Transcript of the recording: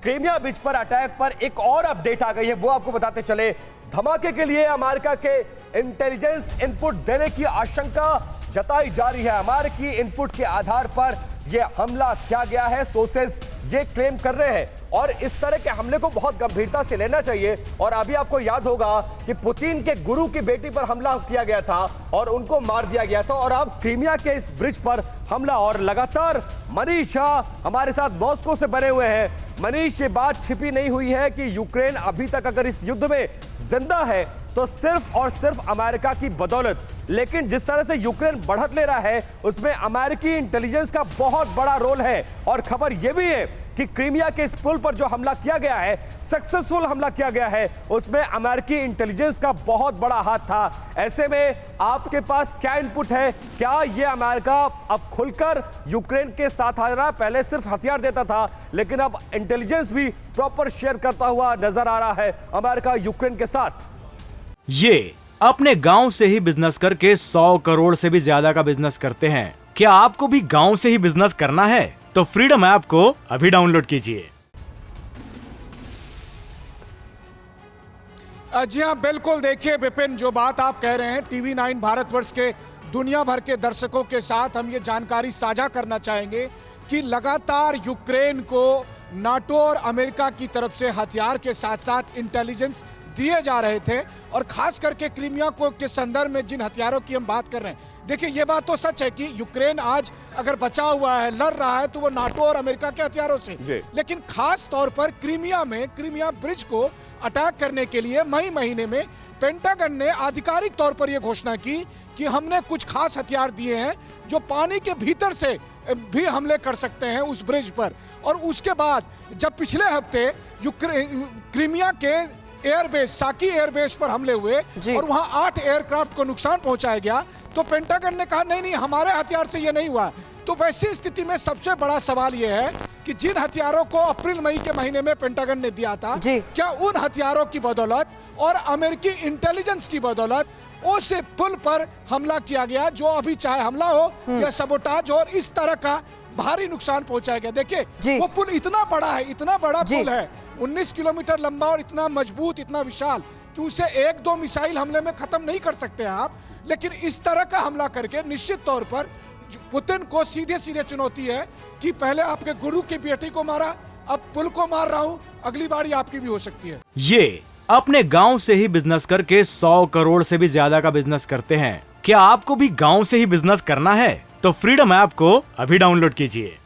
Crimea बीच पर attack पर एक और अपडेट आ गई है, वो आपको बताते चले। धमाके के लिए अमेरिका के इंटेलिजेंस इनपुट देने की आशंका जताई जा रही है। अमेरिकी इनपुट के आधार पर यह हमला किया गया है, सोर्सेज ये क्लेम कर रहे हैं और इस तरह के हमले को बहुत गंभीरता से लेना चाहिए। और अभी आपको याद होगा कि पुतिन के गुरु की बेटी पर हमला किया गया था और उनको मार दिया गया था, और अब क्रीमिया के इस ब्रिज पर हमला। और लगातार मनीष शाह हमारे साथ मॉस्को से बने हुए हैं। मनीष, ये बात छिपी नहीं हुई है कि यूक्रेन अभी तक अगर इस युद्ध में जिंदा है तो सिर्फ और सिर्फ अमेरिका की बदौलत, लेकिन जिस तरह से यूक्रेन बढ़त ले रहा है उसमें अमेरिकी इंटेलिजेंस का बहुत बड़ा रोल है। और खबर यह भी है कि क्रीमिया के इस पुल पर जो हमला किया गया है, सक्सेसफुल हमला किया गया है, उसमें अमेरिकी इंटेलिजेंस का बहुत बड़ा हाथ था। ऐसे में आपके पास क्या इनपुट है? क्या यह अमेरिका अब खुलकर यूक्रेन के साथ आ रहा है? पहले सिर्फ हथियार देता था, लेकिन अब इंटेलिजेंस भी प्रॉपर शेयर करता हुआ नजर आ रहा है अमेरिका यूक्रेन के साथ। ये अपने गांव से ही बिजनेस करके 100 करोड़ से भी ज्यादा का बिजनेस करते हैं। क्या आपको भी गांव से ही बिजनेस करना है? तो फ्रीडम ऐप को अभी डाउनलोड कीजिए। जी हाँ, बिल्कुल। देखिए विपिन, जो बात आप कह रहे हैं, टीवी 9 भारतवर्ष के दुनिया भर के दर्शकों के साथ हम ये जानकारी साझा करना चाहेंगे कि लगातार यूक्रेन को नाटो और अमेरिका की तरफ से हथियार के साथ साथ इंटेलिजेंस दिए जा रहे थे, और खास करके क्रीमिया को के संदर्भ में जिन हथियारों की हम बात कर रहे हैं, देखिए ये बात तो सच है कि यूक्रेन आज अगर बचा हुआ है, लड़ रहा है, तो वो नाटो और अमेरिका के हथियारों से। लेकिन खास तौर पर क्रीमिया ब्रिज को अटैक करने के लिए मई महीने में पेंटागन ने आधिकारिक तौर पर यह घोषणा की कि हमने कुछ खास हथियार दिए हैं जो पानी के भीतर से भी हमले कर सकते हैं उस ब्रिज पर। और उसके बाद जब पिछले हफ्ते क्रीमिया के एयरबेस, साकी एयरबेस पर हमले हुए और वहां 8 एयरक्राफ्ट को नुकसान पहुंचाया गया, तो पेंटागन ने कहा नहीं, हमारे हथियार से ये नहीं हुआ। तो वैसी स्थिति में सबसे बड़ा सवाल ये है कि जिन हथियारों को अप्रैल मई के महीने में पेंटागन ने दिया था, क्या उन हथियारों की बदौलत और अमेरिकी इंटेलिजेंस की बदौलत उस पुल पर हमला किया गया, जो अभी चाहे हमला हो या सबोटाज और इस तरह का भारी नुकसान पहुंचाया गया। देखिए वो पुल इतना बड़ा है, इतना बड़ा पुल है, 19 किलोमीटर लंबा और इतना मजबूत, इतना विशाल कि उसे 1-2 मिसाइल हमले में खत्म नहीं कर सकते आप। लेकिन इस तरह का हमला करके निश्चित तौर पर पुतिन को सीधे सीधे चुनौती है कि पहले आपके गुरु की बेटी को मारा, अब पुल को मार रहा हूं, अगली बारी आपकी भी हो सकती है। ये अपने गांव से ही बिजनेस करके 100 करोड़ से भी ज्यादा का बिजनेस करते हैं। क्या आपको भी गांव से ही बिजनेस करना है? तो फ्रीडम ऐप को अभी डाउनलोड कीजिए।